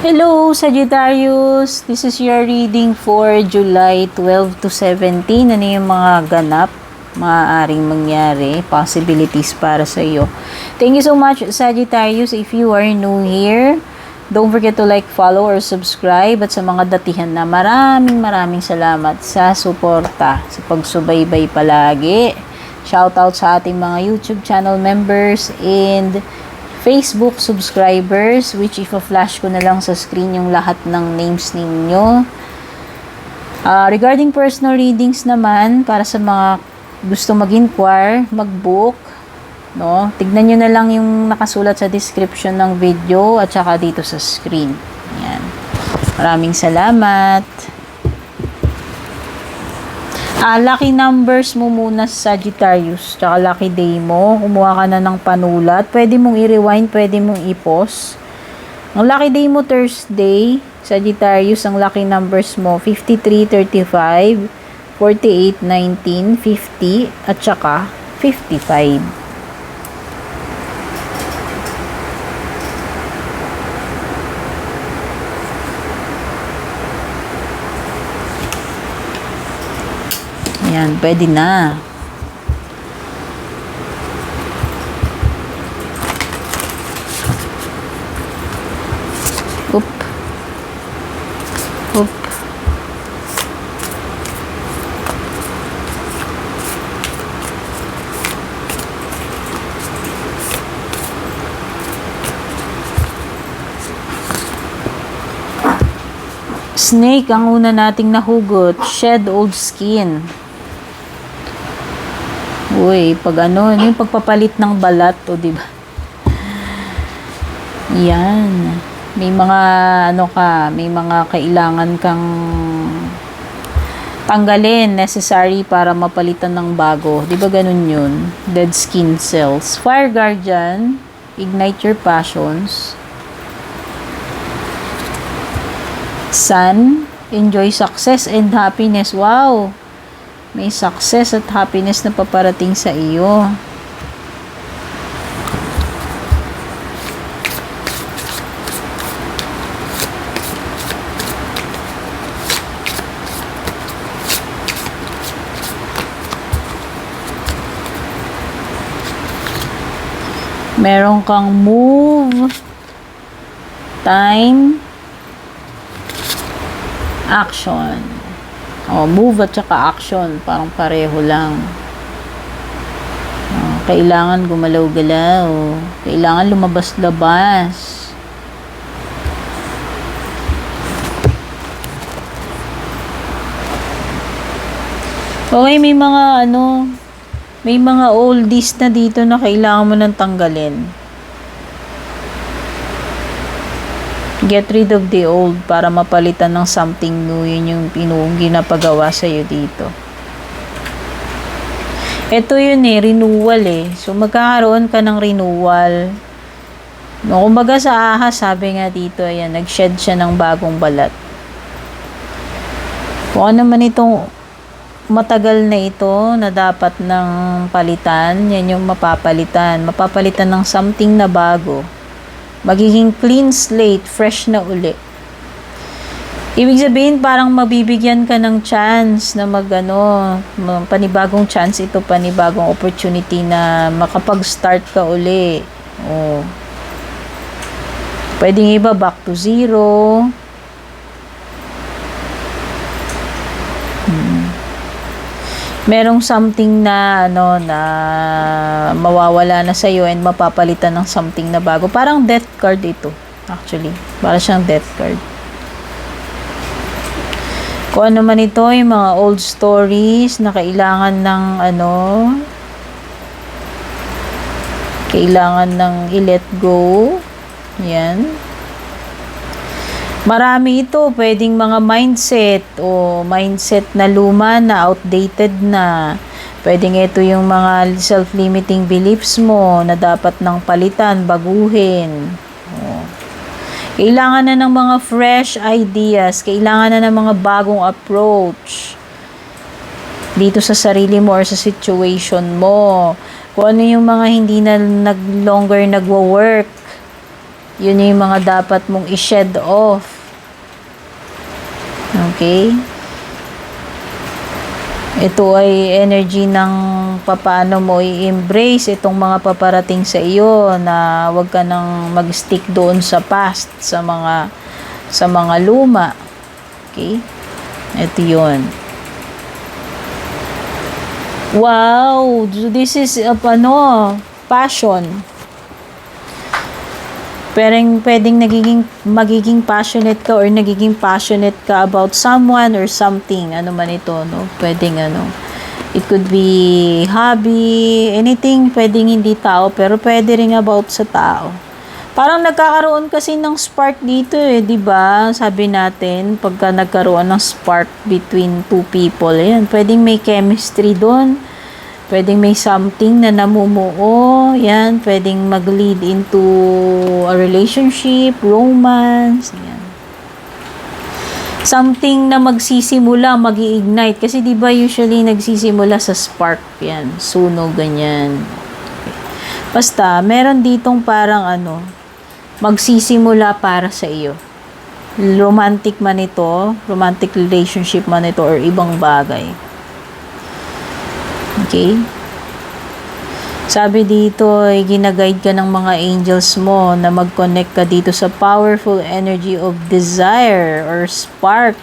Hello, Sagittarius! This is your reading for July 12 to 17. Ano yung mga ganap, maaaring mangyari, possibilities para sa iyo. Thank you so much, Sagittarius. If you are new here, don't forget to like, follow, or subscribe. At sa mga datihan na maraming salamat sa suporta, sa pagsubaybay palagi. Shoutout sa ating mga YouTube channel members and Facebook subscribers, which if a-flash ko na lang sa screen yung lahat ng names ninyo. Regarding personal readings naman, para sa mga gusto mag-inquire, mag-book, no? Tignan nyo na lang yung nakasulat sa description ng video at saka dito sa screen. Ayan. Maraming salamat. Lucky numbers mo muna sa Sagittarius, tsaka lucky day mo. Kumuha ka na ng panulat. Pwede mong i-rewind, pwede mong i-pause. Ang lucky day mo Thursday, Sagittarius, ang lucky numbers mo 53, 35, 48, 19, 50, at saka 55. Ayan, pwede na. Oop. Oop. Snake ang una nating nahugot. Shed old skin. Uy, pag ano, yung pagpapalit ng balat, o diba? Yan. May mga ano ka, may mga kailangan kang tanggalin, necessary para mapalitan ng bago. Diba ganun yun? Dead skin cells. Fire Guardian, ignite your passions. Sun, enjoy success and happiness. Wow! May success at happiness na paparating sa iyo. Meron kang move, time, action. Move at saka action, parang pareho lang. Kailangan gumalaw-galaw. Kailangan lumabas-labas. Okay, may mga oldies na dito na kailangan mo nang tanggalin. Get rid of the old para mapalitan ng something new. Yun yung ginapagawa sa'yo dito. Ito yun renewal So, magkakaroon ka ng renewal. No, kumbaga sa ahas, sabi nga dito, ayan, nag-shed siya ng bagong balat. Kung ano man itong matagal na ito na dapat ng palitan, yan yung mapapalitan. Mapapalitan ng something na bago. Magiging clean slate, fresh na uli. Ibig sabihin, parang mabibigyan ka ng chance na panibagong chance ito, panibagong opportunity na makapag-start ka uli. Pwedeng iba, back to zero. Merong something na na mawawala na sa iyo and mapapalitan ng something na bago. Parang death card ito, actually. Para siyang death card. Kung ano man ito, yung mga old stories na kailangan ng kailangan ng i-let go. Yan. Marami ito, pwedeng mga mindset na luma na, outdated na. Pwedeng ito yung mga self-limiting beliefs mo na dapat nang palitan, baguhin. Kailangan na ng mga fresh ideas, kailangan na ng mga bagong approach dito sa sarili mo or sa situation mo. Kung ano yung mga hindi na longer nagwo-work. Yun yung mga dapat mong i-shed off. Okay? Ito ay energy ng papaano mo i-embrace itong mga paparating sa iyo, na wag ka nang mag-stick doon sa past, sa mga luma. Okay? Ito yun. Wow! This is passion. Pwedeng magiging passionate ka or nagiging passionate ka about someone or something. Ano man ito, no? Pwedeng it could be hobby, anything, pwedeng hindi tao, pero pwede rin about sa tao. Parang nagkakaroon kasi ng spark dito di ba? Sabi natin, pagka nagkaroon ng spark between two people, yan, pwedeng may chemistry doon. Pwedeng may something na namumuo, yan, pwedeng mag-lead into a relationship, romance, yan. Something na magsisimula, mag-i-ignite. Kasi di ba usually nagsisimula sa spark, yan, sunog, ganyan. Okay. Basta, meron ditong parang magsisimula para sa iyo. Romantic man ito, romantic relationship man ito, or ibang bagay. Okay? Sabi dito, ginaguide ka ng mga angels mo na mag-connect ka dito sa powerful energy of desire or spark,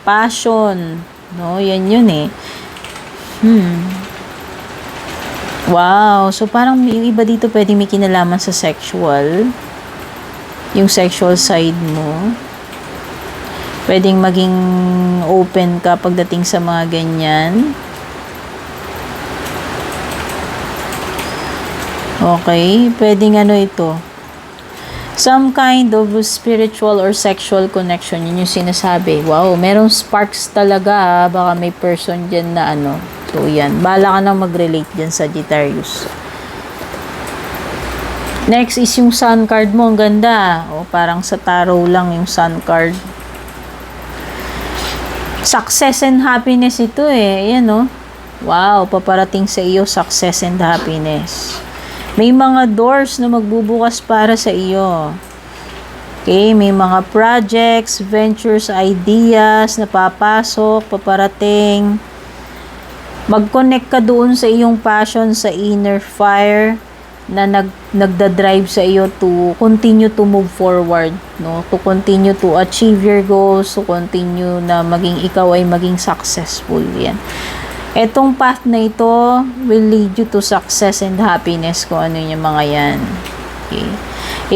passion. No, yan yun Wow. So, parang yung iba dito pwede may kinalaman sa sexual. Yung sexual side mo. Pwedeng maging open ka pagdating sa mga ganyan. Okay, pwedeng ito. Some kind of spiritual or sexual connection. Yun yung sinasabi. Wow, merong sparks talaga. Baka may person dyan na So, yan. Bahala ka nang mag-relate dyan, Sagittarius. Next is yung sun card mo. Ang ganda. Parang sa tarot lang yung sun card. Success and happiness ito Yan Wow, paparating sa iyo success and happiness. May mga doors na magbubukas para sa iyo. Okay, may mga projects, ventures, ideas na papasok, paparating. Mag-connect ka doon sa iyong passion, sa inner fire na nagda-drive sa iyo to continue to move forward, no? To continue to achieve your goals, to continue na ikaw ay maging successful. Yan. Etong path na ito will lead you to success and happiness, kung ano yung mga yan. Okay.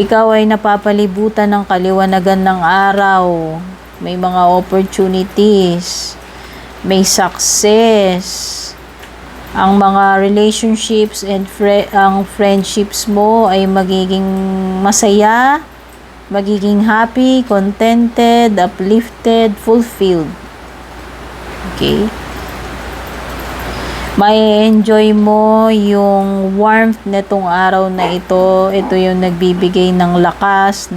Ikaw ay napapalibutan ng kaliwanagan ng araw. May mga opportunities. May success. Ang mga relationships and ang friendships mo ay magiging masaya, magiging happy, contented, uplifted, fulfilled. Okay? Mai-enjoy mo yung warmth netong araw na ito. Ito yung nagbibigay ng lakas,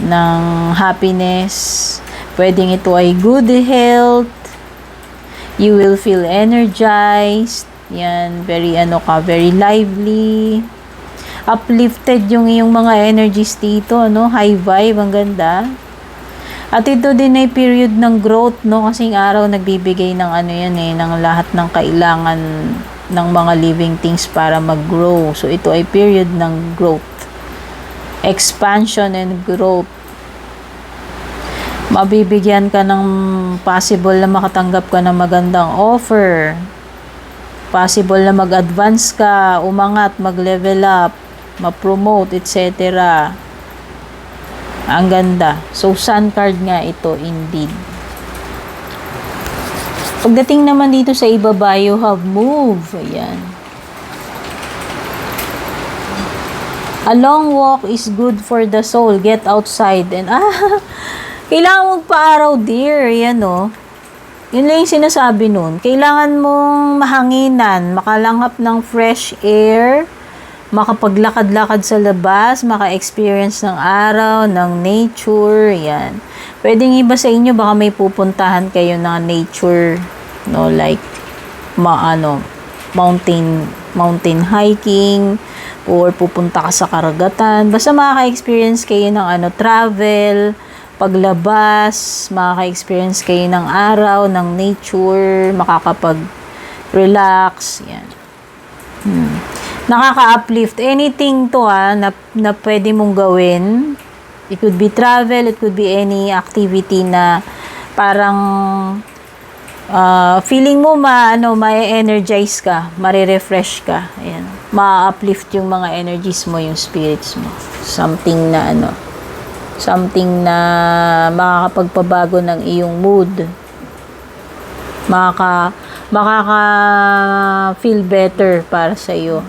ng happiness. Pwedeng ito ay good health. You will feel energized. Yan, very very lively. Uplifted yung iyong mga energies dito, High vibe, ang ganda. At ito din ay period ng growth, Kasing araw nagbibigay ng ng lahat ng kailangan ng mga living things para mag-grow. So, ito ay period ng growth. Expansion and growth. Mabibigyan ka ng possible na makatanggap ka ng magandang offer. Possible na mag-advance ka, umangat, mag-level up, ma-promote, etc. Ang ganda. So, sun card nga ito, indeed. Pagdating naman dito sa ibaba, you have move. Ayan. A long walk is good for the soul. Get outside. And, kailangan magpa-araw, dear. Ayan, Yun lang yung sinasabi nun. Kailangan mong mahanginan, makalanghap ng fresh air, makapaglakad-lakad sa labas, maka-experience ng araw, ng nature, yan. Pwedeng iba sa inyo, baka may pupuntahan kayo na nature, like, mountain hiking, or pupunta ka sa karagatan. Basta makaka-experience kayo ng travel, paglabas, makaka-experience kayo ng araw, ng nature, makakapag-relax, yan. Nakaka-uplift. Anything to na pwede mong gawin. It could be travel, it could be any activity na parang feeling mo ma-energize ka, ma-refresh ka. Ayan. Ma-uplift yung mga energies mo, yung spirits mo. Something na makakapagpabago ng iyong mood. Makaka-feel better para sa iyo.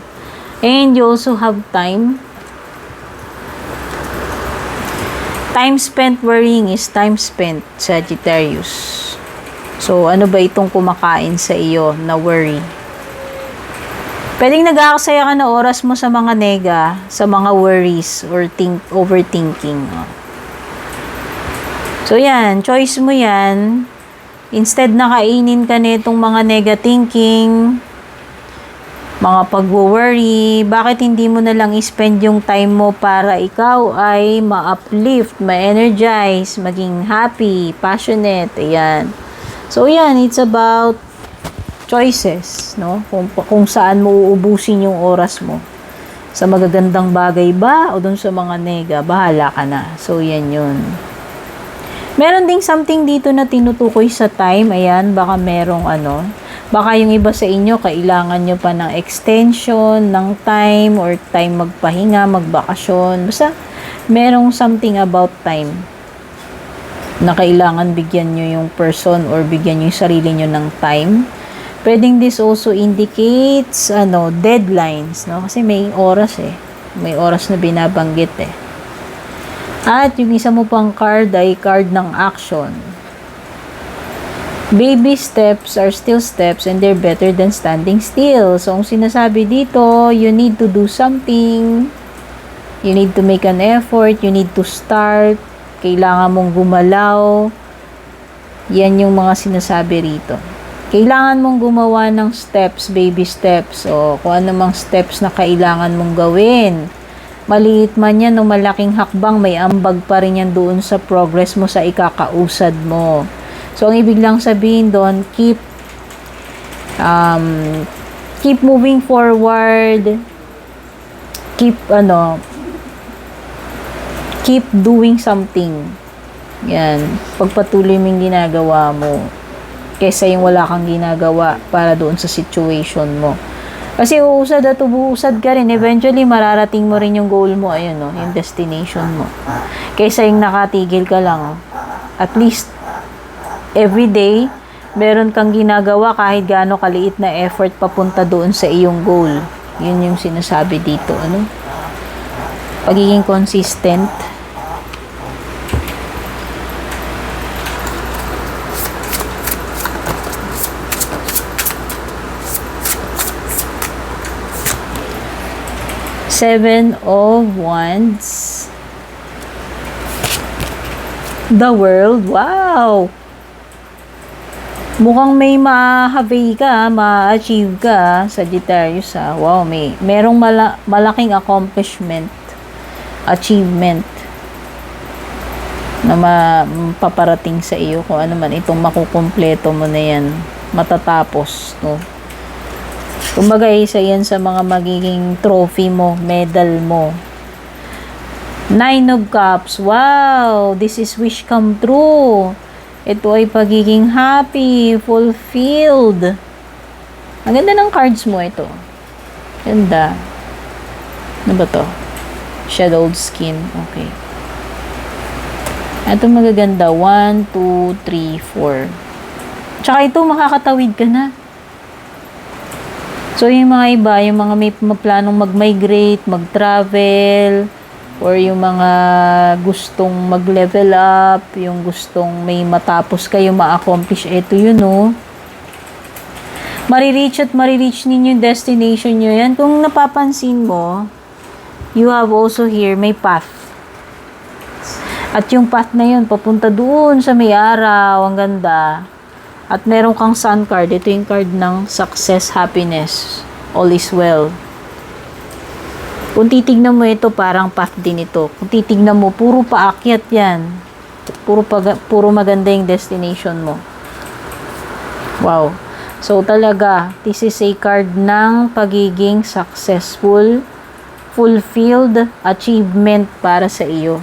And you also have time. Time spent worrying is time spent, Sagittarius. So, ano ba itong kumakain sa iyo na worry? Pwedeng nag-aaksaya ka na oras mo sa mga nega, sa mga worries or overthinking. So, yan. Choice mo yan. Instead na kainin ka nitong mga nega thinking, mga pag-worry, bakit hindi mo na lang i-spend yung time mo para ikaw ay ma-uplift, ma-energize, maging happy, passionate, ayan. So, yan, it's about choices, no? Kung saan mo uubusin yung oras mo. Sa magagandang bagay ba o dun sa mga nega, bahala ka na. So, yan yun. Meron ding something dito na tinutukoy sa time, ayan, baka merong baka yung iba sa inyo, kailangan nyo pa ng extension, ng time, or time magpahinga, magbakasyon. Basta, merong something about time na kailangan bigyan nyo yung person or bigyan nyo yung sarili nyo ng time. Pwedeng this also indicates, deadlines, no? Kasi may oras May oras na binabanggit At yung isa mo pang card ay card ng action. Baby steps are still steps and they're better than standing still. So, ang sinasabi dito, you need to do something. You need to make an effort. You need to start. Kailangan mong gumalaw. Yan yung mga sinasabi rito. Kailangan mong gumawa ng steps, baby steps. O kung ano mang steps na kailangan mong gawin. Maliit man yan o malaking hakbang, may ambag pa rin yan doon sa progress mo, sa ikakausad mo. So, ang ibig lang sabihin doon, keep moving forward. Keep doing something. Yan. Pagpatuloy mo yung ginagawa mo kaysa yung wala kang ginagawa para doon sa situation mo. Kasi uusad at ubuusad ka rin. Eventually, mararating mo rin yung goal mo. Ayun, yung destination mo. Kaysa yung nakatigil ka lang. At least, every day, meron kang ginagawa kahit gaano kaliit na effort papunta doon sa iyong goal. Yun yung sinasabi dito. Pagiging consistent. Seven of Wands. The World. Wow! Mukhang may ma-have ka, ma-achieve ka, Sagittarius, Wow, merong malaking accomplishment, achievement na mapaparating sa iyo, kung ano man itong makukumpleto mo na yan, matatapos, no? Kumbaga, isa yan sa mga magiging trophy mo, medal mo. Nine of Cups. Wow! This is wish come true. Ito ay pagiging happy, fulfilled. Ang ganda ng cards mo ito. Ganda. Ano ba to? Shadowed skin. Okay. Ito magaganda. 1, 2, 3, 4. Tsaka ito, makakatawid ka na. So, yung mga iba, yung mga may planong mag-migrate, mag-travel, or yung mga gustong mag-level up, yung gustong may matapos kayo ma-accomplish, ito yun, Marireach ninyo yung destination nyo yan. Kung napapansin mo, you have also here, may path. At yung path na yun, papunta doon sa may araw, ang ganda. At meron kang sun card. Ito yung card ng success, happiness. All is well. Kung titignan mo ito, parang path din ito. Kung titignan mo, puro paakyat yan. Puro maganda yung destination mo. Wow. So, talaga, this is a card ng pagiging successful, fulfilled, achievement para sa iyo.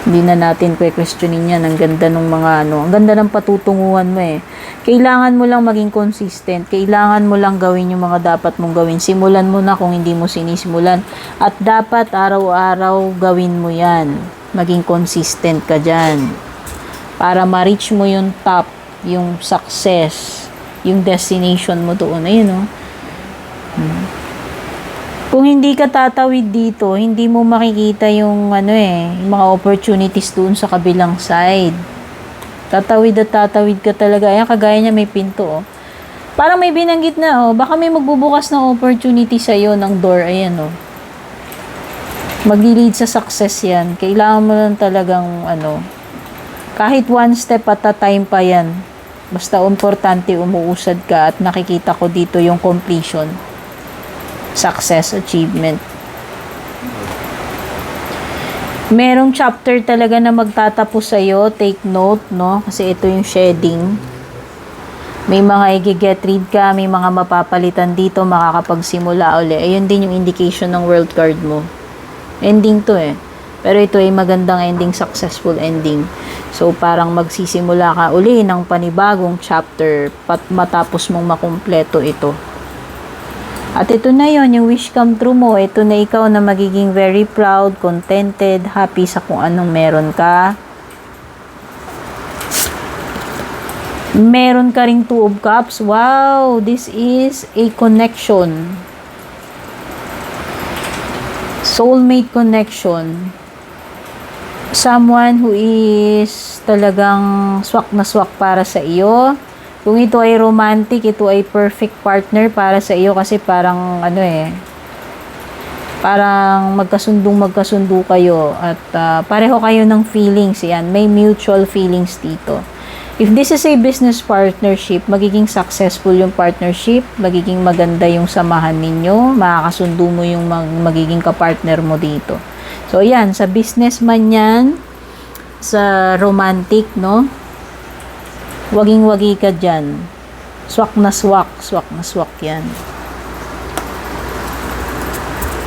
Hindi na natin questionin yan. Ang ganda ng mga ang ganda ng patutunguhan mo eh. Kailangan mo lang maging consistent. Kailangan mo lang gawin yung mga dapat mong gawin. Simulan mo na kung hindi mo sinisimulan. At dapat araw-araw gawin mo yan. Maging consistent ka dyan. Para ma-reach mo yung top, yung success, yung destination mo doon. Ayun o. Kung hindi ka tatawid dito, hindi mo makikita yung yung mga opportunities doon sa kabilang side. Tatawid at tatawid ka talaga. Ayan, kagaya niya may pinto, oh. Parang may binanggit na, oh. Baka may magbubukas ng opportunity sa'yo ng door. Ayan, oh. Magli-lead sa success yan. Kailangan mo lang talagang, kahit one step at a time pa yan. Basta importante umuusad ka at nakikita ko dito yung completion. Success, achievement. Merong chapter talaga na magtatapos sa'yo. Take note, no? Kasi ito yung shedding. May mga i-get rid ka, may mga mapapalitan dito, makakapagsimula uli. Ayun din yung indication ng world card mo. Ending to eh. Pero ito ay magandang ending, successful ending. So, parang magsisimula ka uli ng panibagong chapter matapos mong makumpleto ito. At ito na yon, yung wish come true mo. Ito na ikaw na magiging very proud, contented, happy sa kung anong meron ka. Meron ka ring Two of Cups. Wow, this is a connection. Soulmate connection. Someone who is talagang swak na swak para sa iyo. Kung ito ay romantic, ito ay perfect partner para sa iyo kasi parang parang magkasundo kayo at pareho kayo ng feelings yan. May mutual feelings dito. If this is a business partnership, magiging successful yung partnership, magiging maganda yung samahan ninyo, makakasundo mo yung magiging kapartner mo dito. So yan, sa business man yan, sa romantic, no? Waging-wagi ka dyan. Swak na swak yan.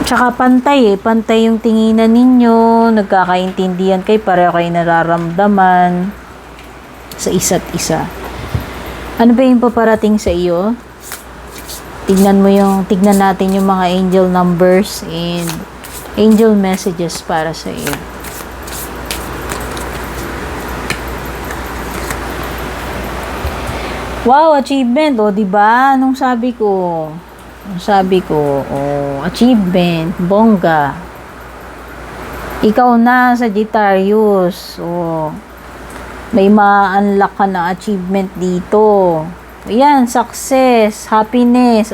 Tsaka pantay pantay yung tinginan ninyo, nagkakaintindihan kayo, pareho kayo nararamdaman sa isa't isa. Ano ba yung paparating sa iyo? Tignan natin yung mga angel numbers and angel messages para sa iyo. Wow, achievement. O, diba? Anong sabi ko? Achievement. Bongga. Ikaw na, Sagittarius. May ma-unlock ka na achievement dito. Ayan, success, happiness.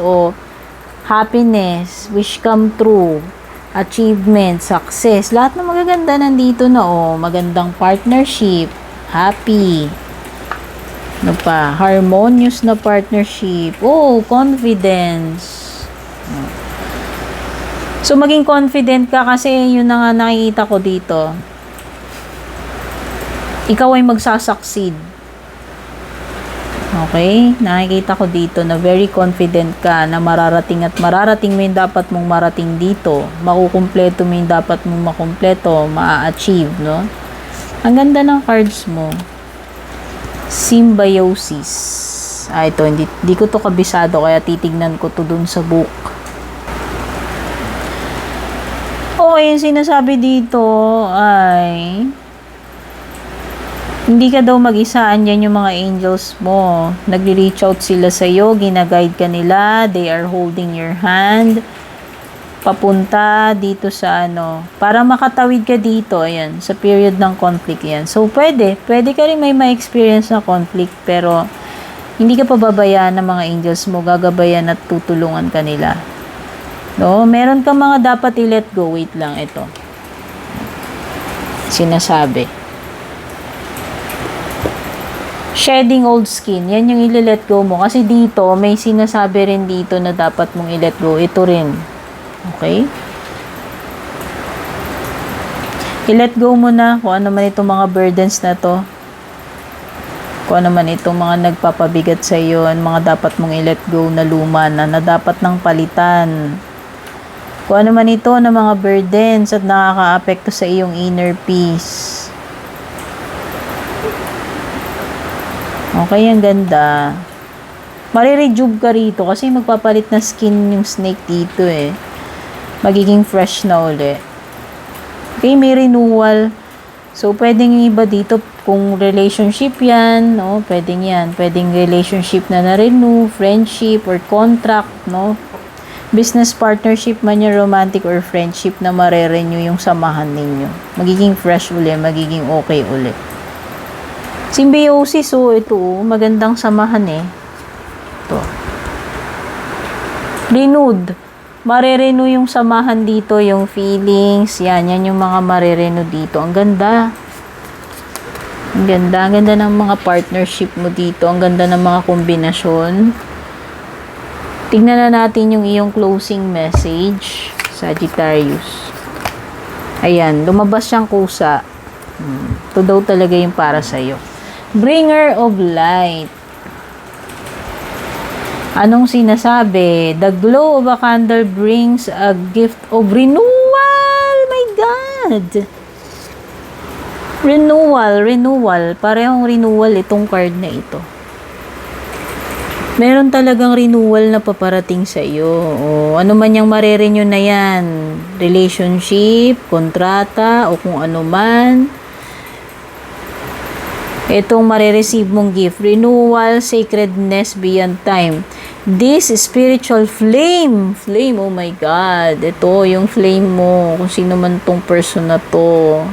Happiness, wish come true. Achievement, success. Lahat ng magaganda nandito na, magandang partnership. Happy. Ano pa? Harmonious na partnership. Confidence. So, maging confident ka kasi yun na nga nakikita ko dito. Ikaw ay magsasucceed. Okay? Nakikita ko dito na very confident ka na mararating mo yung dapat mong marating dito. Makukumpleto mo yung dapat mong makumpleto, ma-achieve, no? Ang ganda ng cards mo. Symbiosis. Ito, hindi ko to kabisado kaya titignan ko to dun sa book. Okay, yung sinasabi dito ay hindi ka daw mag-isa, andyan yung mga angels mo. Nagre-reach out sila sa'yo, ginaguide ka nila, they are holding your hand. Papunta dito sa para makatawid ka dito, ayan, sa period ng conflict yan. So, pwede ka rin may ma-experience na conflict, pero hindi ka pababayaan ng mga angels mo, gagabayan at tutulungan ka nila. No? Meron ka mga dapat i-let go. Wait lang, ito. Sinasabi. Shedding old skin. Yan yung i-let go mo. Kasi dito, may sinasabi rin dito na dapat mong i-let go. Ito rin. Okay? I-let go mo na kung ano man itong mga burdens na to. Kung ano man itong mga nagpapabigat sa iyo, mga dapat mong i-let go na luma na dapat nang palitan. Kung ano man ito na mga burdens at nakaka-apekto sa iyong inner peace. Okay, ang ganda. Marirejuve ka rito kasi magpapalit na skin yung snake dito eh. Magiging fresh na uli. Okay, may renewal. So, pwedeng yung iba dito, kung relationship yan, no, pwedeng yan. Pwedeng relationship na na-renew, friendship, or contract, no. Business partnership man yung romantic or friendship na mare-renew yung samahan ninyo. Magiging fresh uli, magiging okay uli. Symbiosis, ito, magandang samahan eh. Ito. Renewed. Mare-renew yung samahan dito, yung feelings, yan yung mga mare-renew dito. Ang ganda. Ang ganda ng mga partnership mo dito. Ang ganda ng mga kombinasyon. Tingnan na natin yung iyong closing message, Sagittarius. Ayan, lumabas siyang kusa. Ito daw talaga yung para sa'yo. Bringer of light. Anong sinasabi? The glow of a candle brings a gift of renewal. My God! Renewal. Parehong renewal itong card na ito. Meron talagang renewal na paparating sa iyo. O, ano man yung mare-renew na yan. Relationship, kontrata, o kung ano man. Itong mare-receive mong gift. Renewal, sacredness beyond time. This spiritual flame. Oh my God. Ito, yung flame mo. Kung sino man tong person na to.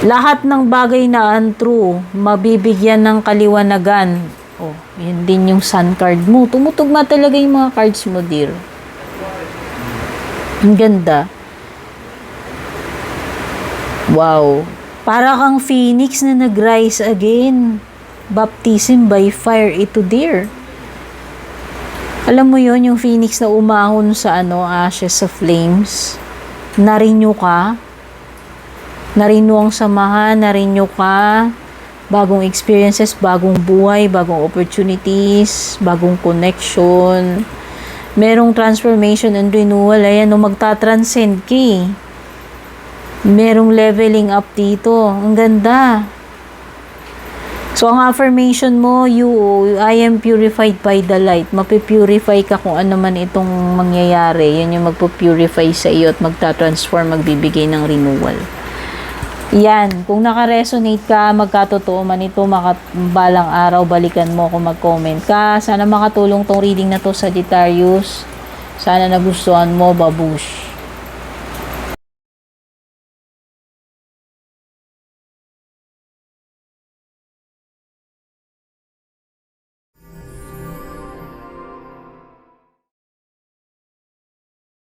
Lahat ng bagay na untrue, mabibigyan ng kaliwanagan. Oh, yun din yung sun card mo. Tumutugma talaga yung mga cards mo, dear. Ang ganda. Wow. Para kang phoenix na nag-rise again. Baptism by fire ito, dear. Alam mo yon yung phoenix na umahon sa ashes sa flames. Na-renew ka. Na-renew ang samahan, na-renew ka. Bagong experiences, bagong buhay, bagong opportunities, bagong connection. Merong transformation and renewal. Ayan, magta-transcend ka eh. Merong leveling up dito. Ang ganda. So, ang affirmation mo, I am purified by the light. Mapipurify ka kung ano man itong mangyayari. Yan yung magpupurify sa iyo at magta-transform, magbibigay ng renewal. Yan. Kung naka-resonate ka, magkatotoo man ito, balang araw, balikan mo kung mag-comment ka. Sana makatulong tong reading na to, Sagittarius. Sana nagustuhan mo, babush.